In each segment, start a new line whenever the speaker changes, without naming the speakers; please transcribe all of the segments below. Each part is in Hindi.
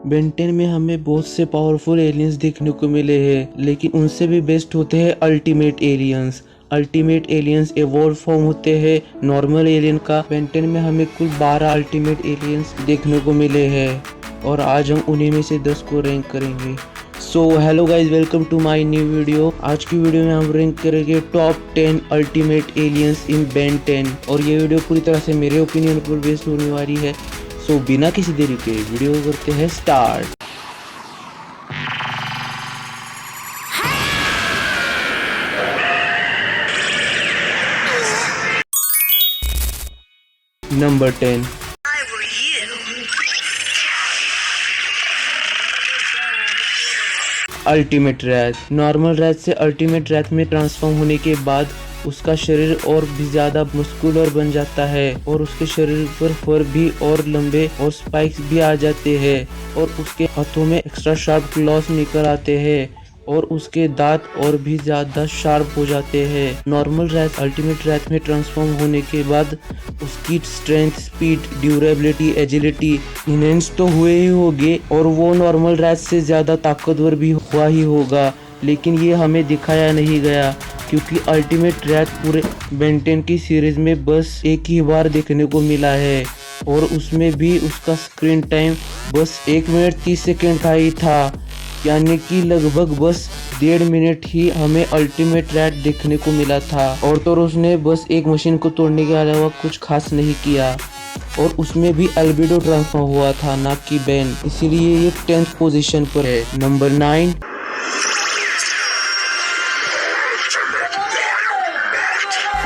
बेंटेन में हमें बहुत से पावरफुल एलियंस देखने को मिले हैं, लेकिन उनसे भी बेस्ट होते हैं ultimate aliens. Ultimate aliens evolve form होते हैं नॉर्मल एलियन का। बेंटेन में हमें कुल 12 अल्टीमेट एलियंस देखने को मिले हैं और आज हम उन्हीं में से 10 को रैंक करेंगे। So hello guys, welcome to my new video. आज की वीडियो में हम रैंक करेंगे top 10 ultimate aliens in Ben 10 और ये वीडियो पूरी तरह से मेरे ओपिनियन पर बेस्ड होने वाली है। सो बिना किसी देरी के वीडियो करते हैं start. Number 10, ultimate Rath. Normal Rath से अल्टीमेट रैथ में ट्रांसफॉर्म होने के बाद उसका शरीर और भी ज्यादा मस्कुलर बन जाता है और उसके शरीर पर फर भी और लंबे और स्पाइक्स भी आ जाते हैं और उसके हाथों में एक्स्ट्रा शार्प क्लॉस निकल आते हैं और उसके दांत और भी ज्यादा शार्प हो जाते हैं। नॉर्मल रैथ अल्टीमेट रैथ में ट्रांसफॉर्म होने के बाद उसकी strength, speed, durability, agility enhance तो हुए ही होंगे और वो नॉर्मल रैथ से ज्यादा ताकतवर भी हुआ ही होगा, लेकिन ये हमें दिखाया नहीं गया क्योंकि अल्टीमेट रैथ पूरे बेन 10 की सीरीज में बस एक ही बार देखने को मिला है और उसमें भी उसका स्क्रीन टाइम बस 1 मिनट 30 सेकेंड का ही था, यानी कि लगभग बस 1.5 मिनट ही हमें अल्टीमेट रैथ देखने को मिला था और तो उसने बस एक मशीन को तोड़ने के अलावा कुछ खास नहीं किया और उसमें भी अल्बिडो ट्रांसफॉर्म हुआ था, ना कि बेन, इसीलिए ये 10th पोजीशन पर है। Number 9,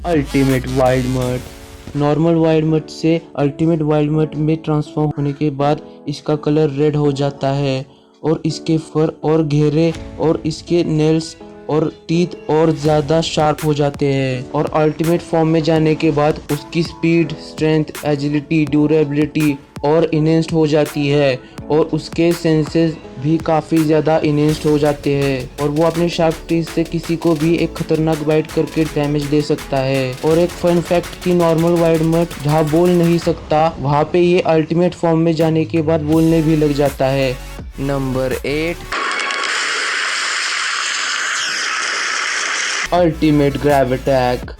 ultimate wild mud. Normal wild mud से अल्टीमेट वाइल्ड मड में ट्रांसफॉर्म होने के बाद इसका कलर रेड हो जाता है और इसके फर और घेरे और इसके नेल्स और टीथ और ज़्यादा शार्प हो जाते हैं और अल्टीमेट फॉर्म में जाने के बाद उसकी स्पीड, स्ट्रेंथ, एजिलिटी, ड्यूरेबिलिटी और इनहेंस्ड हो जाती है और उसके सेंसेस भी काफ़ी ज़्यादा इनहेंस्ड हो जाते हैं और वो अपने शार्प टीथ से किसी को भी एक खतरनाक बाइट करके डैमेज दे सकता है। और एक फन फैक्ट कि नॉर्मल वाइल्ड मड जहाँ बोल नहीं सकता वहाँ पे ये अल्टीमेट फॉर्म में जाने के बाद बोलने भी लग जाता है। Number 8, ultimate Gravattack.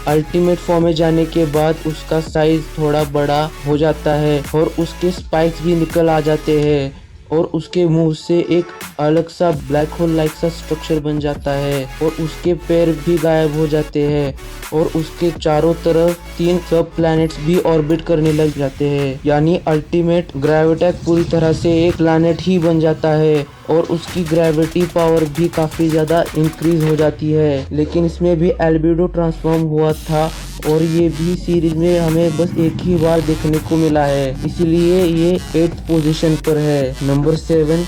Ultimate form में जाने के बाद उसका साइज थोड़ा बड़ा हो जाता है और उसके स्पाइक्स भी निकल आ जाते हैं और उसके मुंह से एक अलग सा ब्लैक होल लाइक सा स्ट्रक्चर बन जाता है और उसके पैर भी गायब हो जाते हैं और उसके चारों तरफ 3 सब प्लैनेट्स भी ऑर्बिट करने लग जाते हैं, यानी अल्टीमेट ग्रेविटैक पूरी तरह से एक प्लैनेट ही बन जाता है और उसकी ग्रेविटी पावर भी काफ़ी ज़्यादा इंक्रीज हो जाती है। लेकिन इसमें भी अल्बिडो ट्रांसफॉर्म हुआ था और ये भी सीरीज में हमें बस एक ही बार देखने को मिला है, इसीलिए ये 8th पोजीशन पर है। Number 7,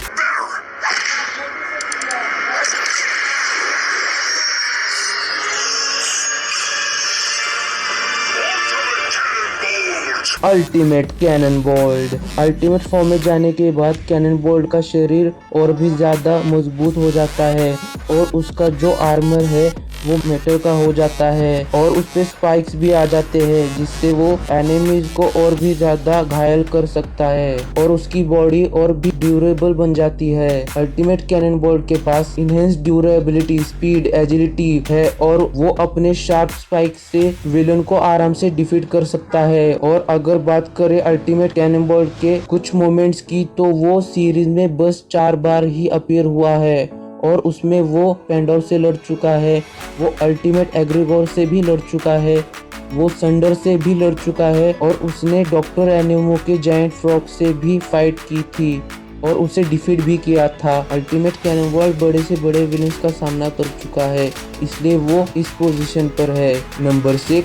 ultimate Cannonbolt. Ultimate form में जाने के बाद कैनन बोल्ट का शरीर और भी ज्यादा मजबूत हो जाता है और उसका जो आर्मर है वो मेटल का हो जाता है और उस पे स्पाइक्स भी आ जाते हैं जिससे वो एनिमीज को और भी ज्यादा घायल कर सकता है और उसकी बॉडी और भी ड्यूरेबल बन जाती है। अल्टीमेट कैनन बोल्ट के पास इनहेंस्ड ड्यूरेबिलिटी, स्पीड, एजिलिटी है और वो अपने शार्प स्पाइक से विलन को आराम से डिफीट कर सकता है। और अगर बात करें अल्टीमेट कैनन बोल्ट के कुछ मोमेंट्स की तो वो सीरीज में बस 4 बार ही अपीयर हुआ है और उसमें वो पेंडोर से लड़ चुका है, वो अल्टीमेट एग्रीगोर से भी लड़ चुका है, वो संडर से भी लड़ चुका है और उसने डॉक्टर एनिमो के जायंट फ्रॉग से भी फाइट की थी और उसे डिफीट भी किया था। अल्टीमेट कैनन बोल्ट बड़े से बड़े विलन्स का सामना कर चुका है, इसलिए वो इस पोजीशन पर है। Number 6,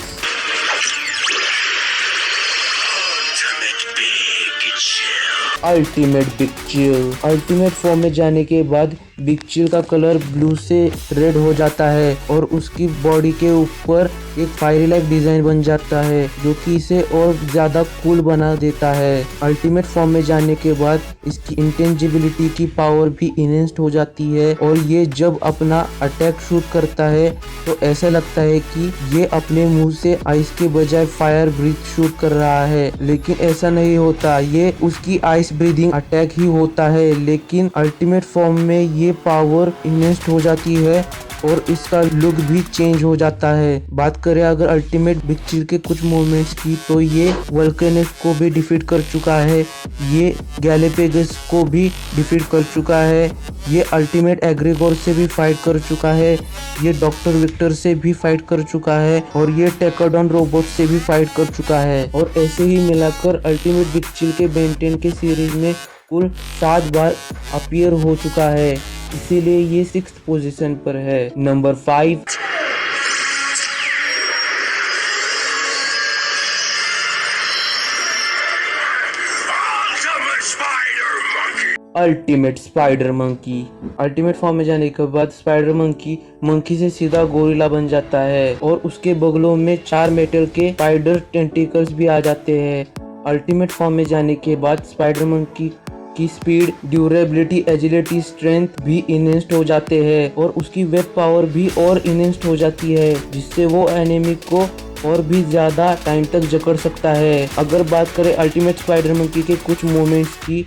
ultimate big chill. Ultimate form में जाने के बाद बिग चिल का कलर ब्लू से रेड हो जाता है और उसकी बॉडी के ऊपर एक फायरी लाइक डिजाइन बन जाता है जो कि इसे और ज्यादा कूल बना देता है। अल्टीमेट फॉर्म में जाने के बाद इसकी इंटेंजिबिलिटी की पावर भी इनहेंस्ड हो जाती है और ये जब अपना अटैक शूट करता है तो ऐसा लगता है कि ये अपने मुंह से आइस के बजाय फायर ब्रीथ शूट कर रहा है, लेकिन ऐसा नहीं होता, ये उसकी आइस ब्रीदिंग अटैक ही होता है। लेकिन अल्टीमेट फॉर्म में ये पावर इनहेंस्ड हो जाती है और इसका लुक भी चेंज हो जाता है। बात करें अगर अल्टीमेट बिग चिल के कुछ मूवमेंट्स की तो ये वल्केनस को भी डिफीट कर चुका है, ये गैलेपेगस को भी डिफीट कर चुका है, ये अल्टीमेट एग्रीगोर से भी फाइट कर चुका है, ये डॉक्टर विक्टर से भी फाइट कर चुका है और ये टेकोडॉन रोबोट से भी फाइट कर चुका है। और ऐसे ही मिलाकर अल्टीमेट बिग चिल के बेन 10 के सीरीज में कुल 7 बार अपीयर हो चुका है, इसीलिए ये 6th पोजीशन पर है। Number 5 ultimate spider monkey. Ultimate form में जाने के बाद स्पाइडर मंकी से सीधा गोरिल्ला बन जाता है और उसके बगलों में 4 मेटल के स्पाइडर टेंटिकल्स भी आ जाते हैं। अल्टीमेट फॉर्म में जाने के बाद स्पाइडर मंकी की स्पीड, ड्यूरेबिलिटी, एजिलिटी, स्ट्रेंथ भी इनहेंस्ड हो जाते हैं और उसकी वेब पावर भी और इनहेंस्ड हो जाती है, जिससे वो एनिमी को और भी ज्यादा टाइम तक जकड़ सकता है। अगर बात करें अल्टीमेट स्पाइडर मंकी के कुछ मोमेंट्स की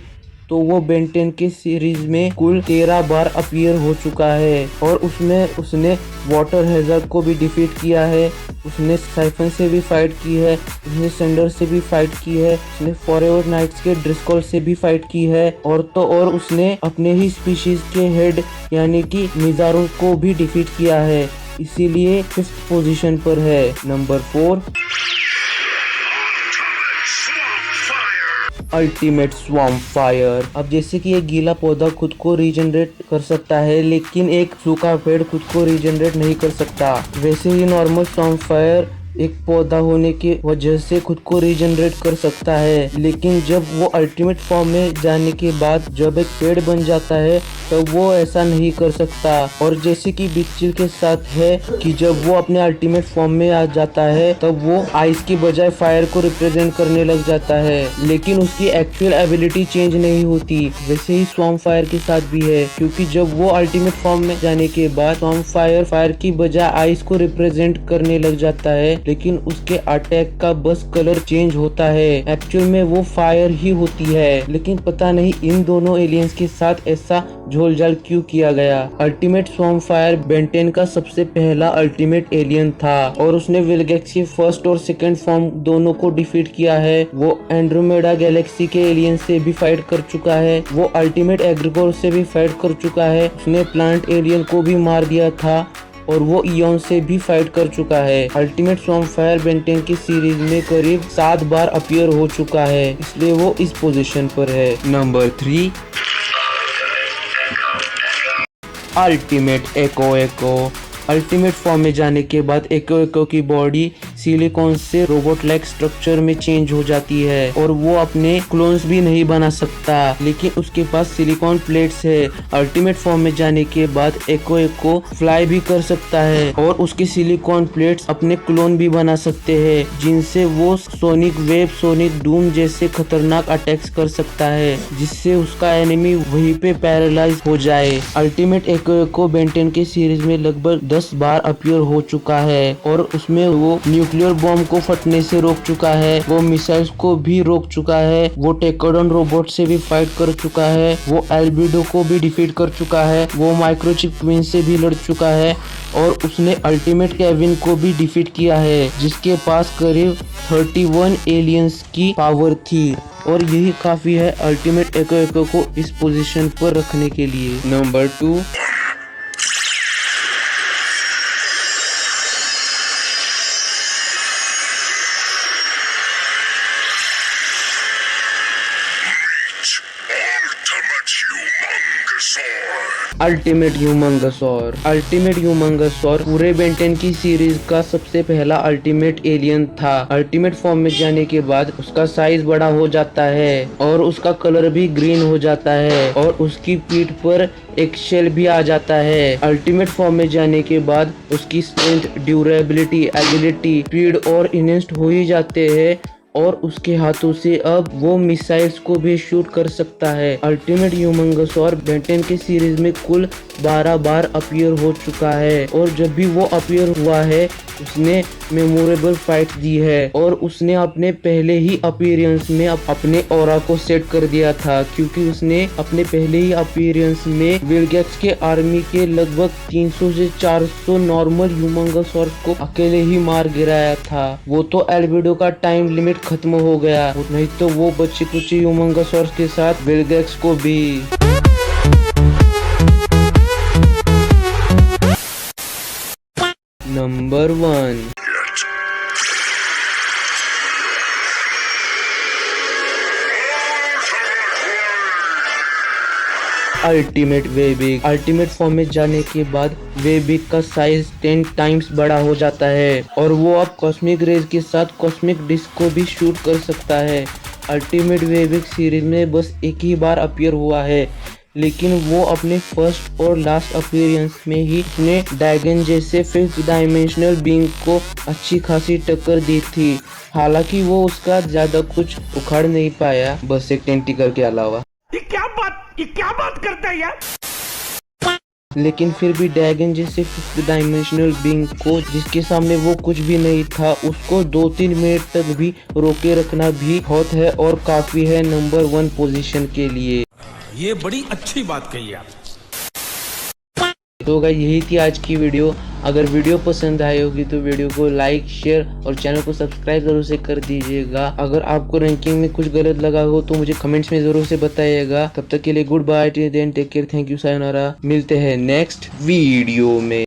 तो वो बेन 10 के सीरीज में कुल 13 बार अपीयर हो चुका है और उसमें उसने वाटर हेजर्ड को भी डिफीट किया है, उसने साइफन से भी फाइट की है, उसने सेंडर से भी फाइट की है, उसने फॉरएवर नाइट्स के ड्रिस्कॉल से भी फाइट की है और उसने अपने ही स्पीशीज के हेड यानी कि मिजारो को भी डिफीट किया है, इसीलिए 5th पोजीशन पर है। Number 4 ultimate swarm fire. अब जैसे कि एक गीला पौधा खुद को रीजनरेट कर सकता है लेकिन एक सूखा पेड़ खुद को रीजनरेट नहीं कर सकता, वैसे ही नॉर्मल स्वॉर्म फायर एक पौधा होने की वजह से खुद को रीजनरेट कर सकता है, लेकिन जब वो अल्टीमेट फॉर्म में जाने के बाद जब एक पेड़ बन जाता है तब वो ऐसा नहीं कर सकता। और जैसे कि बिग चिल के साथ है कि जब वो अपने अल्टीमेट फॉर्म में आ जाता है तब वो आइस की बजाय फायर को रिप्रेजेंट करने लग जाता है, लेकिन उसकी एक्चुअल एबिलिटी चेंज नहीं होती। वैसे ही स्वॉर्म फायर के साथ भी है, क्योंकि जब वो अल्टीमेट फॉर्म में जाने के बाद स्वॉर्म फायर की बजाय आइस को रिप्रेजेंट करने लग जाता है, लेकिन उसके अटैक का बस कलर चेंज होता है, एक्चुअल में वो फायर ही होती है। लेकिन पता नहीं इन दोनों एलियंस के साथ ऐसा झोलझाल क्यों किया गया। अल्टीमेट स्वॉर्म फायर बेन 10 का सबसे पहला अल्टीमेट एलियन था और उसने विलगैक्स के फर्स्ट और सेकंड फॉर्म दोनों को डिफीट किया है। वो एंड्रोमेडा गैलेक्सी के एलियन से भी फाइट कर चुका है, वो अल्टीमेट एग्रीगोर से भी फाइट कर चुका है, उसने प्लांट एलियन को भी मार दिया था और वो इयॉन से भी फाइट कर चुका है। अल्टीमेट स्वॉर्म फायर बेन 10 की सीरीज में करीब 7 बार अपीयर हो चुका है, इसलिए वो इस पोजीशन पर है। नंबर 3 अल्टीमेट एको। अल्टीमेट फॉर्म में जाने के बाद एको की बॉडी सिलिकॉन से रोबोट लाइक स्ट्रक्चर में चेंज हो जाती है और वो अपने क्लोन्स भी नहीं बना सकता, लेकिन उसके पास सिलिकॉन प्लेट्स है। अल्टीमेट फॉर्म में जाने के बाद एको फ्लाई भी कर सकता है और उसके सिलिकॉन प्लेट्स अपने क्लोन भी बना सकते हैं, जिनसे वो सोनिक वेव, सोनिक डूम जैसे खतरनाक अटैक्स कर सकता है, जिससे उसका एनिमी वहीं पे पैरालाइज हो जाए। अल्टीमेट एको बेन 10 के सीरीज में लगभग 10 बार अपीयर हो चुका है और उसमें वो न्यूक्लियर बॉम्ब को फटने से रोक चुका है, वो मिसाइल्स को भी रोक चुका है, वो टेकोडॉन रोबोट से भी फाइट कर चुका है, वो एल्बिडो को भी डिफीट कर चुका है, वो माइक्रोचिप ट्विन से भी लड़ चुका है और उसने अल्टीमेट केविन को भी डिफीट किया है, जिसके पास करीब 31 एलियंस की पावर थी। और यही काफी है अल्टीमेट एको को इस पोजीशन पर रखने के लिए। Number 2
Ultimate
ultimate Humungousaur. Ultimate Humungousaur पूरे बेंटेन की सीरीज का सबसे पहला अल्टीमेट एलियन था। अल्टीमेट फॉर्म में जाने के बाद उसका साइज बड़ा हो जाता है और उसका कलर भी ग्रीन हो जाता है और उसकी पीठ पर एक शेल भी आ जाता है। अल्टीमेट फॉर्म में जाने के बाद उसकी स्ट्रेंथ, ड्यूरेबिलिटी, एबिलिटी, स्पीड और इनहेंस्ड हो ही जाते हैं और उसके हाथों से अब वो मिसाइल्स को भी शूट कर सकता है। अल्टीमेट ह्यूमंगसौर बेंटेन के सीरीज में कुल 12 बार अपीयर हो चुका है और जब भी वो अपीयर हुआ है उसने मेमोरेबल फाइट दी है और उसने अपने पहले ही अपीयरेंस में अपने ऑरा को सेट कर दिया था, क्योंकि उसने अपने पहले ही अपीयरेंस में विलगैक्स के आर्मी के लगभग 300 से 400 नॉर्मल ह्यूमंगसौर को अकेले ही मार गिराया था। वो तो एल्बिडो का टाइम लिमिट खत्म हो गया, नहीं तो वो बच्चे कुछ ह्यूमंगसौर के साथ विलगैक्स को भी। Number 1, ultimate Way Big. Ultimate form में जाने के बाद वेबिक का साइज 10 टाइम्स बड़ा हो जाता है और वो अब कॉस्मिक रेज के साथ कॉस्मिक डिस्क को भी शूट कर सकता है। अल्टीमेट वेबिक सीरीज में बस एक ही बार अपीयर हुआ है, लेकिन वो अपने फर्स्ट और लास्ट अपीयरेंस में ही उसने ड्रैगन जैसे फिफ्थ डायमेंशनल बीइंग को अच्छी खासी टक्कर दी थी। हालांकि वो उसका ज्यादा कुछ उखाड़ नहीं पाया, बस एक टेंटिकल के अलावा।
ये क्या बात करता है यार?
लेकिन फिर भी ड्रैगन जैसे फिफ्थ डायमेंशनल बीइंग को, जिसके सामने वो कुछ भी नहीं था, उसको 2-3 मिनट तक भी रोके रखना भी बहुत है और काफी है नंबर 1 पोजीशन के लिए।
ये बड़ी अच्छी बात कही आप।
तो गाइस यही थी आज की वीडियो। अगर वीडियो पसंद आई होगी तो वीडियो को लाइक, शेयर और चैनल को सब्सक्राइब जरूर से कर दीजिएगा। अगर आपको रैंकिंग में कुछ गलत लगा हो तो मुझे कमेंट्स में जरूर से बताइएगा। तब तक के लिए good bye, take care, thank you, sayonara. मिलते हैं नेक्स्ट वीडियो में।